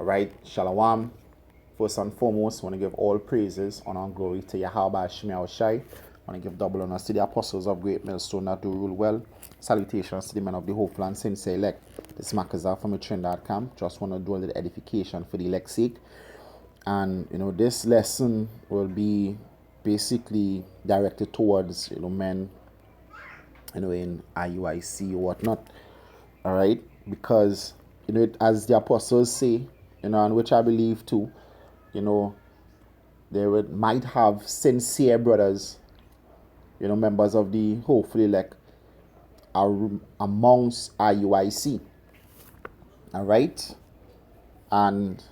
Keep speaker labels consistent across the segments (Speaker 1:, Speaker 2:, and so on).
Speaker 1: All right, Shalom. First and foremost, I want to give all praises, honor, and glory to Yahweh Shemiah Shai. I want to give double honors to the apostles of Great Millstone that do rule well. Salutations to the men of the Hope Land Sincere elect. This is Makazar from the Trinidad camp. Just want to do a little edification for the elect's sake. And this lesson will be basically directed towards men in IUIC or whatnot. All right, because as the apostles say, and which I believe too, they might have sincere brothers, members of the hopefully elect amongst IUIC. All right, and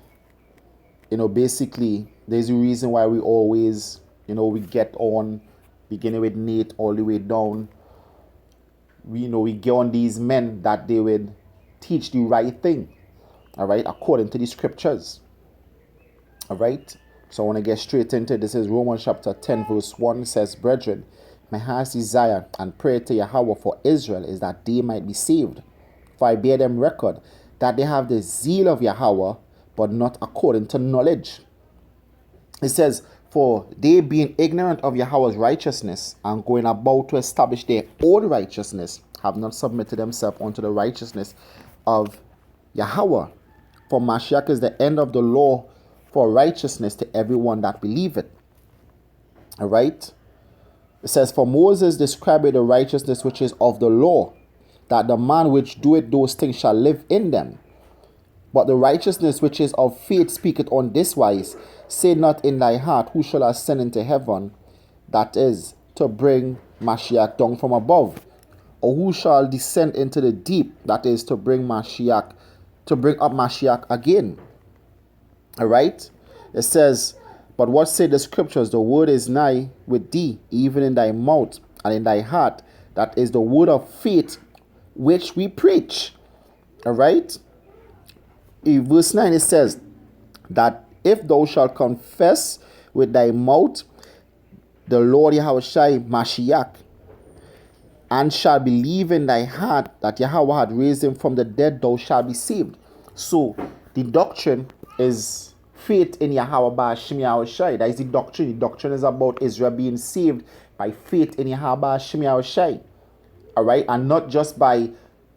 Speaker 1: basically there's a reason why we always we get on, beginning with Nate all the way down. We get on these men that they would teach the right thing, all right, according to the scriptures. All right, so I want to get straight into it. This is Romans chapter 10 verse 1. It says, brethren, my heart's desire and prayer to Yahweh for Israel is that they might be saved. For I bear them record that they have the zeal of Yahweh, but not according to knowledge. It says, for they being ignorant of Yahweh's righteousness and going about to establish their own righteousness, have not submitted themselves unto the righteousness of Yahweh. For Mashiach is the end of the law for righteousness to everyone that believeth. All right. It says, for Moses described the righteousness which is of the law, that the man which doeth those things shall live in them. But the righteousness which is of faith speaketh on this wise, say not in thy heart, who shall ascend into heaven, that is, to bring Mashiach down from above, or who shall descend into the deep, that is, to bring up Mashiach again. All right, it says, but what say the scriptures? The word is nigh with thee, even in thy mouth and in thy heart. That is the word of faith which we preach. All right. In verse 9 it says that if thou shalt confess with thy mouth the Lord Yahweh Mashiach, and shall believe in thy heart that Yahweh had raised him from the dead, thou shalt be saved. So the doctrine is faith in Yahweh Ba'Shem Yahushai. That is the doctrine. The doctrine is about Israel being saved by faith in Yahweh Ba'Shem Yahushai. All right, and not just by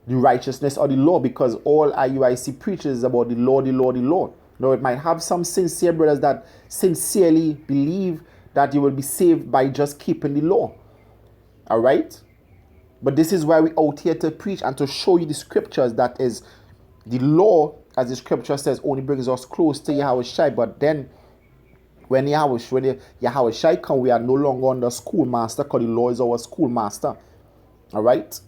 Speaker 1: the righteousness or the law, because all IUIC preaches about the law, the law, the law. No, it might have some sincere brothers that sincerely believe that you will be saved by just keeping the law. All right, but this is why we out here to preach and to show you the scriptures. That is, the law, as the scripture says, only brings us close to Yahweh Shai. But then when Yahweh Shai come, we are no longer under schoolmaster, because the law is our schoolmaster. All right.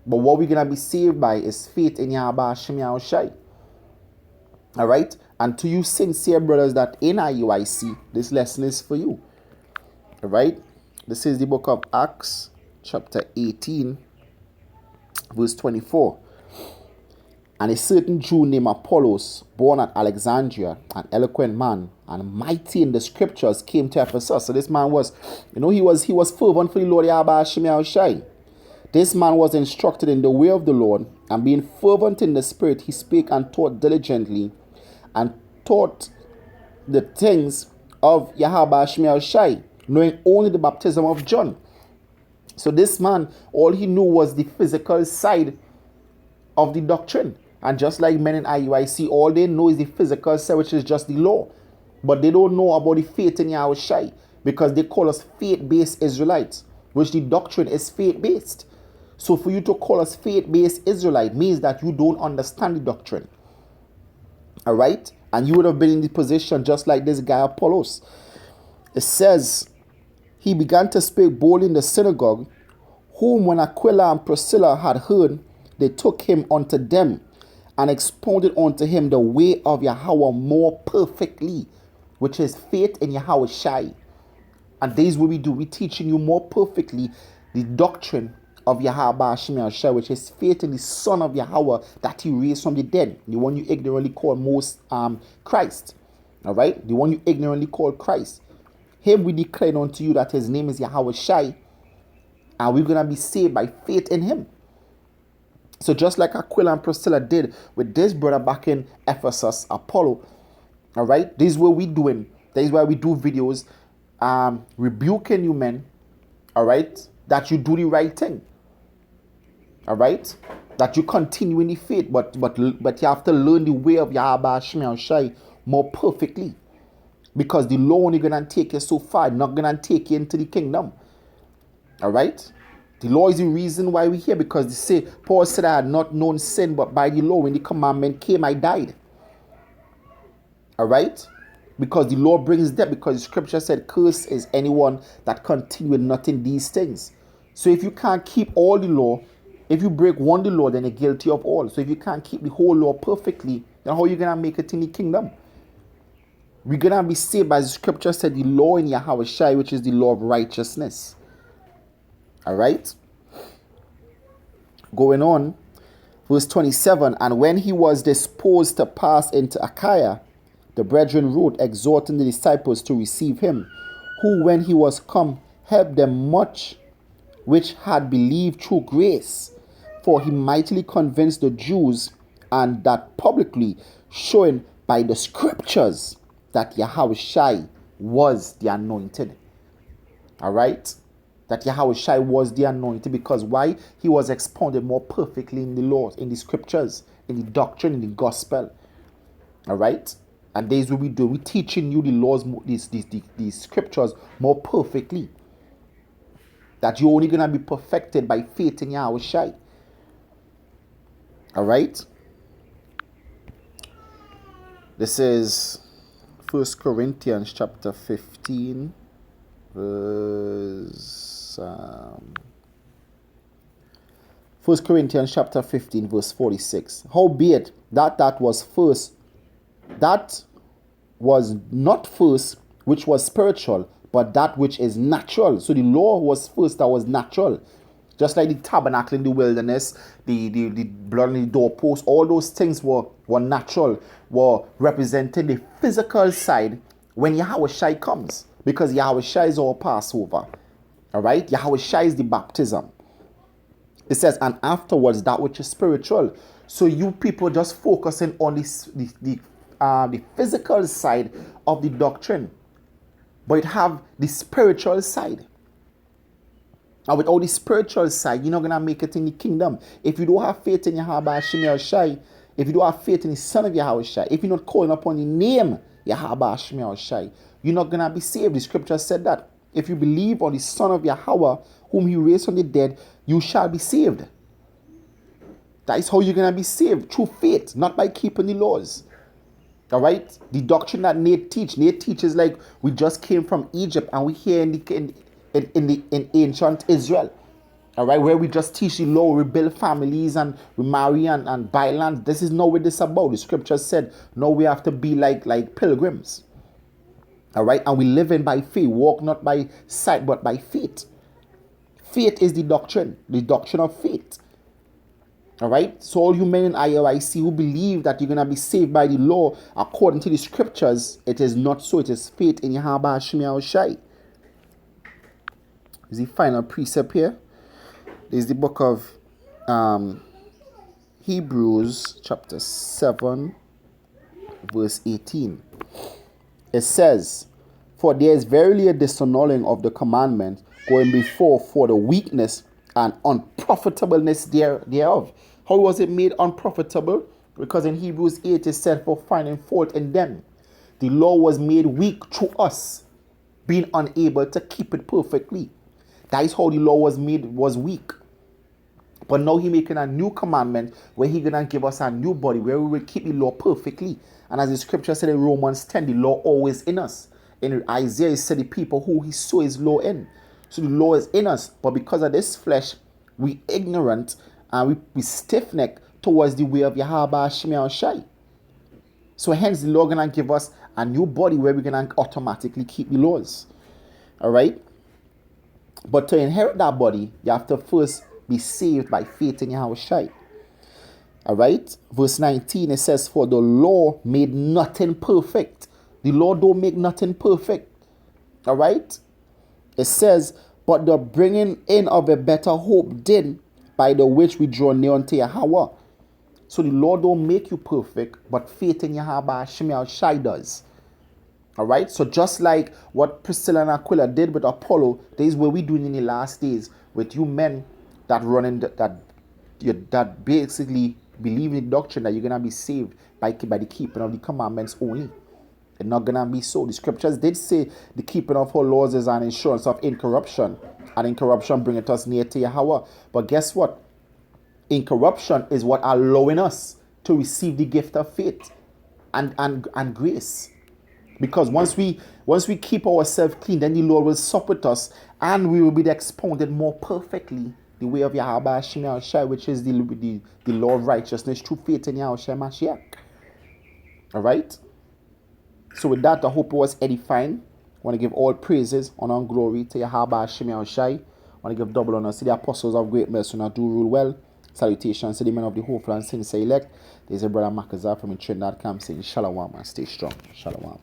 Speaker 1: But what we're going to be saved by is faith in Yahweh Shemiah Shai. All right. And to you sincere brothers that in IUIC, this lesson is for you. All right. This is the book of Acts, chapter 18, verse 24. And a certain Jew named Apollos, born at Alexandria, an eloquent man and mighty in the scriptures, came to Ephesus. So this man was, he was fervent for the Lord Yahweh Shemiah Shai. This man was instructed in the way of the Lord, and being fervent in the spirit, he spake and taught diligently, and taught the things of Yahweh Shemiah Shai, knowing only the baptism of John. So this man, all he knew was the physical side of the doctrine. And just like men in IUIC, all they know is the physical side, which is just the law. But they don't know about the faith in Yahweh Shai, because they call us faith-based Israelites, which the doctrine is faith-based. So for you to call us faith-based Israelite means that you don't understand the doctrine. All right? And you would have been in the position just like this guy Apollos. It says, he began to speak boldly in the synagogue, whom when Aquila and Priscilla had heard, they took him unto them and expounded unto him the way of Yahweh more perfectly, which is faith in Yahweh Shai. And this is what we do. We're teaching you more perfectly the doctrine of Yahweh Shemiah Shai, which is faith in the Son of Yahweh that he raised from the dead. The one you ignorantly call Christ. All right? The one you ignorantly call Christ. Him we declare unto you that his name is Yahweh Shai, and we're going to be saved by faith in him. So just like Aquila and Priscilla did with this brother back in Ephesus, Apollo, all right, this is what we doing. That is why we do videos rebuking you men, all right, that you do the right thing, all right, that you continue in the faith, but you have to learn the way of Yahweh Shemel Shai more perfectly, because the law only gonna take you so far, not gonna take you into the kingdom, all right. The law is the reason why we're here, because they say, Paul said, I had not known sin, but by the law, when the commandment came, I died. All right? Because the law brings death, because the scripture said, curse is anyone that continueth not in these things. So if you can't keep all the law, if you break one the law, then you're guilty of all. So if you can't keep the whole law perfectly, then how are you going to make it in the kingdom? We're going to be saved, as the scripture said, the law in Yahweh Shai, which is the law of righteousness. All right, going on, verse 27, and when he was disposed to pass into Achaia, the brethren wrote, exhorting the disciples to receive him, who, when he was come, helped them much which had believed through grace, for he mightily convinced the Jews, and that publicly, showing by the scriptures that Yahweh Shai was the anointed. All right, that Yahweh Shai was the anointed, because why? He was expounded more perfectly in the laws, in the scriptures, in the doctrine, in the gospel. All right, and this is what we do. We're teaching you the laws, these scriptures more perfectly, that you're only gonna be perfected by faith in Yahweh Shai. All right, this is 1 Corinthians chapter 15, verse 1 Corinthians chapter 15, verse 46. Howbeit that was not first which was spiritual, but that which is natural. So the law was first, that was natural. Just like the tabernacle in the wilderness, the blood on the doorpost, all those things were natural, were representing the physical side when Yahweh Shai comes, because Yahweh Shai is our Passover. All right, Yahweh Shai is the baptism. It says, and afterwards that which is spiritual. So you people just focusing on the physical side of the doctrine, but it have the spiritual side. And without the spiritual side, you're not gonna make it in the kingdom. If you don't have faith in Yahweh Shemel Shai, if you don't have faith in the Son of Yahweh Shai, if you're not calling upon the name Yahweh Shemel Shai, you're not gonna be saved. The scripture said that. If you believe on the Son of Yahweh, whom he raised from the dead, you shall be saved. That is how you're going to be saved, through faith, not by keeping the laws. All right? The doctrine that Nate teaches like we just came from Egypt, and we here in ancient Israel. All right? Where we just teach the law, we build families, and we marry and buy land. This is not what this is about. The scripture said, no, we have to be like pilgrims. All right, and we live in by faith, walk not by sight, but by faith. Faith is the doctrine of faith. All right, so all you men in IUIC who believe that you're going to be saved by the law according to the scriptures, it is not so. It is faith in Yahweh Shemel Shai. Is the final precept here. There's the book of Hebrews chapter 7, verse 18. It says, for there is verily a disannulling of the commandment going before for the weakness and unprofitableness thereof. How was it made unprofitable? Because in Hebrews 8 it said, for finding fault in them. The law was made weak through us, being unable to keep it perfectly. That is how the law was weak. But now he's making a new commandment where he's going to give us a new body where we will keep the law perfectly. And as the scripture said in Romans 10, the law always in us. In Isaiah, it said the people who he saw his law in. So the law is in us. But because of this flesh, we ignorant and we stiff-necked towards the way of Yahweh Shemel Shai. So hence the Lord going to give us a new body where we're going to automatically keep the laws. All right? But to inherit that body, you have to first be saved by faith in Yahweh Shai. All right? Verse 19, it says, for the law made nothing perfect. The law don't make nothing perfect. All right? It says, but the bringing in of a better hope did, by the which we draw near unto Yahweh. So the Lord don't make you perfect, but faith in Yahweh Shemiel Shai does. All right. So just like what Priscilla and Aquila did with Apollo, this is what we're doing in the last days with you men that that basically believe in the doctrine that you're gonna be saved by the keeping of the commandments only. It's not gonna be so. The scriptures did say the keeping of our laws is an insurance of incorruption, and incorruption bringeth us near to Yahweh. But guess what? Incorruption is what allowing us to receive the gift of faith and grace. Because once we keep ourselves clean, then the Lord will sup with us, and we will be expounded more perfectly the way of Yahweh Shemiel Shai, which is the law of righteousness through faith in Yahweh Mashiach. All right. So with that, I hope it was edifying. I want to give all praises, honor, and glory to Yahweh Shemiel Shai. I want to give double honor to the apostles of great mercy who do rule well. Salutations to the men of the hopeful and sincere elect. There's a brother Makazar from Trinidad camp saying Shalom and stay strong. Shalom.